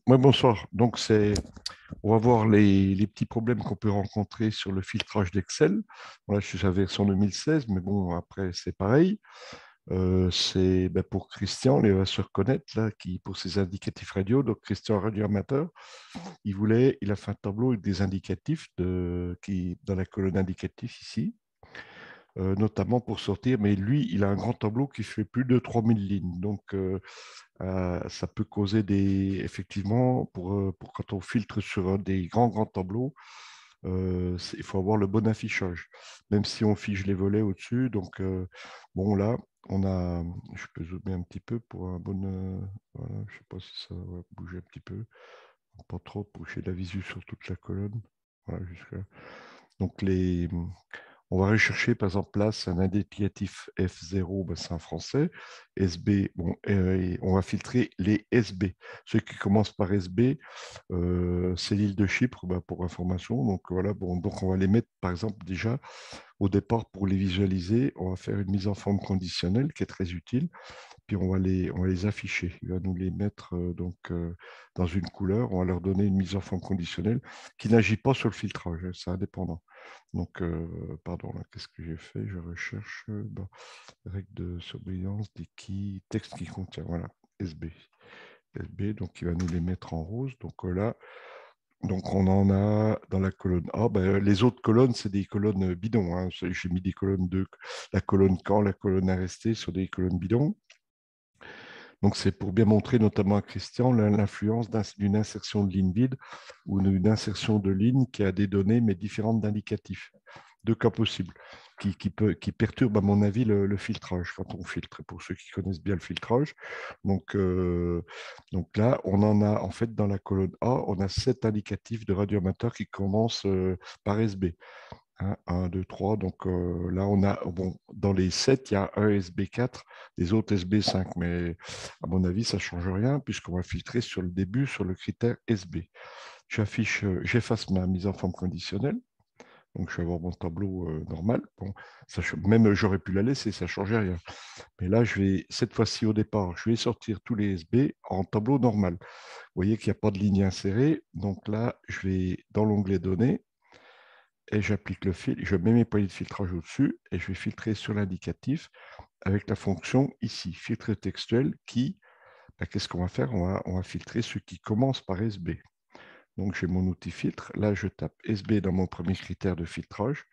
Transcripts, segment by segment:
Ouais, bonsoir. On va voir les petits problèmes qu'on peut rencontrer sur le filtrage d'Excel. Voilà, je suis à la version 2016, mais bon, après, c'est pareil. C'est pour Christian, il va se reconnaître là, pour ses indicatifs radio. Donc, Christian, radio amateur, il a fait un tableau avec des indicatifs dans la colonne indicatif ici, notamment pour sortir. Mais lui, il a un grand tableau qui fait plus de 3000 lignes. Ça peut causer effectivement, pour quand on filtre sur des grands tableaux, il faut avoir le bon affichage, même si on fiche les volets au-dessus. Bon, là, je peux zoomer un petit peu pour un bon, voilà, je ne sais pas si ça va bouger un petit peu, pas trop, pour que j'ai la visu sur toute la colonne. Voilà, jusque-là. Donc, on va rechercher, par exemple, là, c'est un indicatif F0, ben, c'est un français. SB, bon, et on va filtrer les SB. Ceux qui commencent par SB, c'est l'île de Chypre, ben, pour information. Donc, voilà, bon, donc on va les mettre, par exemple, déjà, au départ, pour les visualiser, on va faire une mise en forme conditionnelle qui est très utile. Puis on va les afficher. Il va nous les mettre dans une couleur. On va leur donner une mise en forme conditionnelle qui n'agit pas sur le filtrage, hein, c'est indépendant. Pardon, là, qu'est-ce que j'ai fait? Je recherche règle de surveillance des texte qui contient. Voilà, SB. SB, donc il va nous les mettre en rose. Là, donc on en a dans la colonne A. Ben, les autres colonnes, c'est des colonnes bidons, hein. J'ai mis des colonnes de la colonne quand, la colonne à rester sur des colonnes bidons. Donc, c'est pour bien montrer notamment à Christian l'influence d'une insertion de ligne vide ou d'une insertion de ligne qui a des données, mais différentes d'indicatifs. Deux cas possibles qui perturbent, à mon avis, le filtrage quand on filtre, pour ceux qui connaissent bien le filtrage. Donc, euh, donc là, on en a, en fait, dans la colonne A, on a 7 indicatifs de radioamateurs qui commencent par SB. 1, 2, 3. Là, on a, bon, dans les 7, il y a un SB4, des autres SB5. Mais à mon avis, ça ne change rien puisqu'on va filtrer sur le début, sur le critère SB. J'efface ma mise en forme conditionnelle. Donc, je vais avoir mon tableau normal. Bon, même j'aurais pu la laisser, ça ne changeait rien. Mais là, cette fois-ci, au départ, je vais sortir tous les SB en tableau normal. Vous voyez qu'il n'y a pas de ligne insérée. Donc là, je vais dans l'onglet Données et j'applique le fil, je mets mes poignées de filtrage au-dessus et je vais filtrer sur l'indicatif avec la fonction ici, filtre textuel qu'est-ce qu'on va faire? On va filtrer ceux qui commencent par SB. Donc j'ai mon outil filtre, là je tape SB dans mon premier critère de filtrage.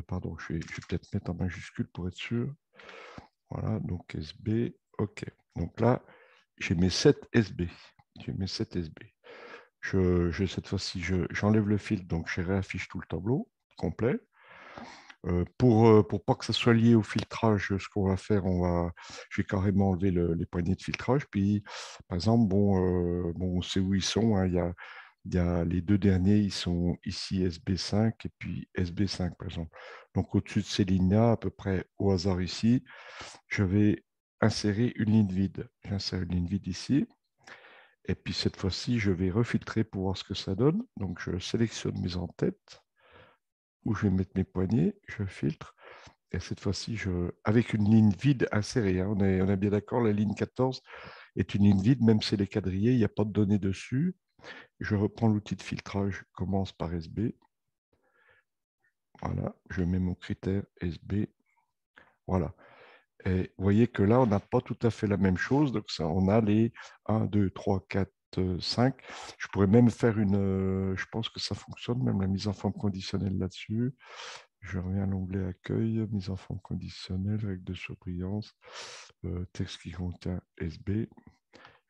Pardon, je vais peut-être mettre en majuscule pour être sûr. Voilà, donc SB, OK. Donc là, j'ai mes 7 SB. J'ai mes 7 SB. Cette fois-ci, j'enlève le filtre, donc je réaffiche tout le tableau complet. Pour pas que ça soit lié au filtrage, ce qu'on va faire, je vais carrément enlever les poignées de filtrage. Puis, par exemple, bon, on sait où ils sont, hein. Il y a les deux derniers, ils sont ici SB5 et puis SB5, par exemple. Donc, au-dessus de ces lignes-là, à peu près au hasard ici, je vais insérer une ligne vide. J'insère une ligne vide ici. Et puis, cette fois-ci, je vais refiltrer pour voir ce que ça donne. Donc, je sélectionne mes en-têtes où je vais mettre mes poignées, je filtre. Et cette fois-ci, avec une ligne vide insérée, hein, on est bien d'accord, la ligne 14 est une ligne vide, même si elle est quadrillée, il n'y a pas de données dessus. Je reprends l'outil de filtrage, commence par SB. Voilà, je mets mon critère SB. Voilà. Et vous voyez que là, on n'a pas tout à fait la même chose. Donc, ça, on a les 1, 2, 3, 4, 5. Je pourrais même faire je pense que ça fonctionne, même la mise en forme conditionnelle là-dessus. Je reviens à l'onglet Accueil, mise en forme conditionnelle, règle de surbrillance, texte qui contient SB.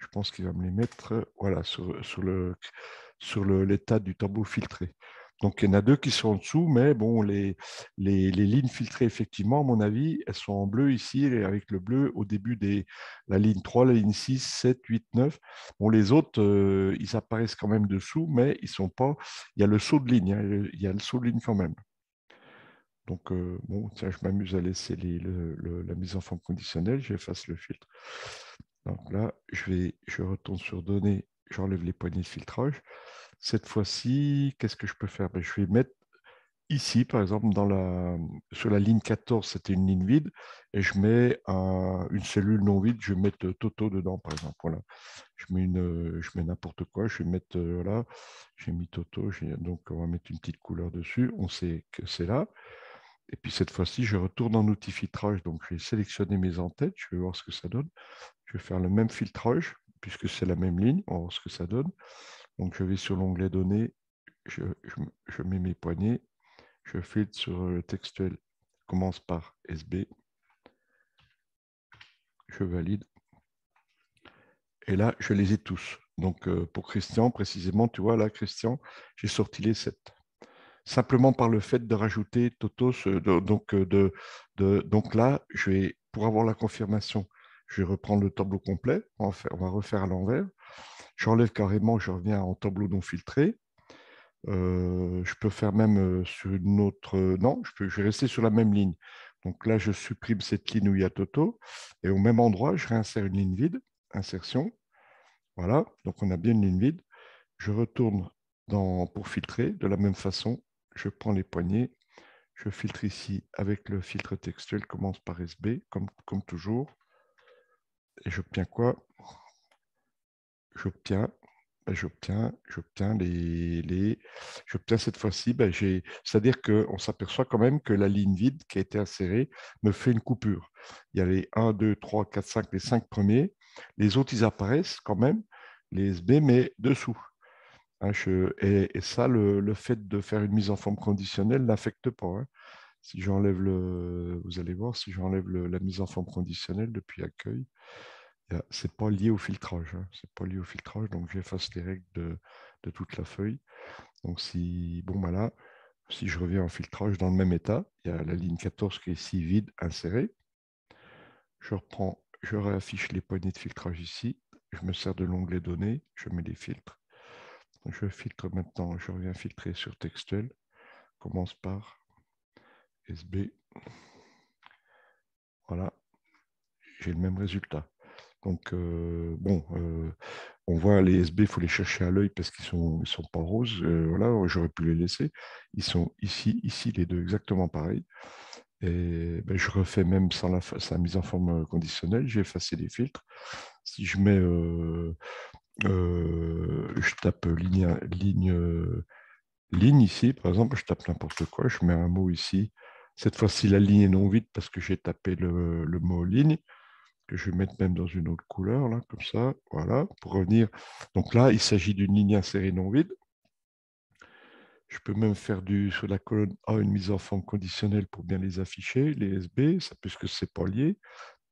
Je pense qu'il va me les mettre voilà, sur l'état du tableau filtré. Donc, il y en a deux qui sont en dessous, mais bon, les lignes filtrées, effectivement, à mon avis, elles sont en bleu ici, et avec le bleu au début la ligne 3, la ligne 6, 7, 8, 9. Bon, les autres, ils apparaissent quand même dessous, mais ils sont pas. Il y a le saut de ligne, hein, il y a le saut de ligne quand même. Bon, tiens, je m'amuse à laisser la mise en forme conditionnelle, j'efface le filtre. Donc là, je retourne sur Données, j'enlève les poignées de filtrage. Cette fois-ci, qu'est-ce que je peux faire? Je vais mettre ici, par exemple, sur la ligne 14, c'était une ligne vide, et je mets une cellule non vide, je vais mettre Toto dedans, par exemple. Voilà. Je mets n'importe quoi, je vais mettre, voilà, j'ai mis Toto, donc on va mettre une petite couleur dessus, on sait que c'est là. Et puis cette fois-ci, je retourne en outil filtrage, donc je vais sélectionner mes en-têtes, je vais voir ce que ça donne. Je vais faire le même filtrage, puisque c'est la même ligne, on va voir ce que ça donne. Donc je vais sur l'onglet données, je mets mes poignées, je filtre sur le textuel, commence par SB, je valide. Et là, je les ai tous. Donc pour Christian, précisément, tu vois, là, Christian, j'ai sorti les 7. Simplement par le fait de rajouter Toto, donc là, pour avoir la confirmation, je vais reprendre le tableau complet, on va refaire à l'envers. J'enlève carrément, je reviens en tableau non filtré. Je peux faire même sur une autre. Non, je vais rester sur la même ligne. Donc là, je supprime cette ligne où il y a Toto. Et au même endroit, je réinsère une ligne vide. Insertion. Voilà. Donc on a bien une ligne vide. Je retourne pour filtrer. De la même façon, je prends les poignées. Je filtre ici avec le filtre textuel. Commence par SB, comme toujours. Et j'obtiens quoi? J'obtiens j'obtiens cette fois-ci, c'est-à-dire qu'on s'aperçoit quand même que la ligne vide qui a été insérée me fait une coupure. Il y a les 1, 2, 3, 4, 5, les 5 premiers. Les autres, ils apparaissent quand même, les SB, mais dessous. Hein, et ça, le fait de faire une mise en forme conditionnelle n'affecte pas. Hein. Si j'enlève vous allez voir, si j'enlève la mise en forme conditionnelle depuis accueil, c'est pas lié au filtrage. Hein. C'est pas lié au filtrage, donc j'efface les règles de toute la feuille. Donc là, si je reviens en filtrage dans le même état, il y a la ligne 14 qui est ici vide, insérée. Je reprends, je réaffiche les poignées de filtrage ici. Je me sers de l'onglet données, je mets les filtres. Je filtre maintenant, je reviens filtrer sur textuel. Commence par SB. Voilà, j'ai le même résultat. Donc, on voit les SB, il faut les chercher à l'œil parce qu'ils sont pas roses. Voilà, j'aurais pu les laisser. Ils sont ici, les deux, exactement pareil. Et je refais même sans sa mise en forme conditionnelle. J'ai effacé les filtres. Si je mets, je tape ligne ici, par exemple, je tape n'importe quoi, je mets un mot ici. Cette fois-ci, la ligne est non vide parce que j'ai tapé le mot ligne que je vais mettre même dans une autre couleur, là, comme ça, voilà, pour revenir. Donc là, il s'agit d'une ligne insérée non vide. Je peux même faire sur la colonne A une mise en forme conditionnelle pour bien les afficher, les SB, ça, puisque c'est pas lié.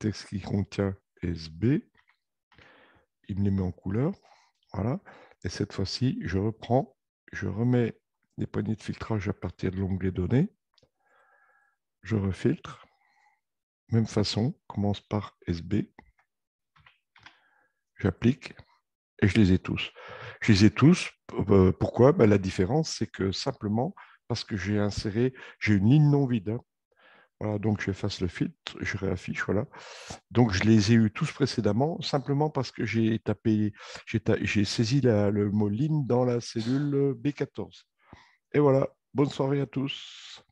Texte qui contient SB, il me les met en couleur, voilà. Et cette fois-ci, je remets les poignées de filtrage à partir de l'onglet données, je refiltre, même façon, commence par SB, j'applique, et je les ai tous. Je les ai tous. Pourquoi? La différence, c'est que simplement parce que j'ai une ligne non vide. Hein. Voilà, donc j'efface le filtre, je réaffiche, voilà. Donc je les ai eus tous précédemment, simplement parce que j'ai saisi le mot ligne dans la cellule B14. Et voilà, bonne soirée à tous.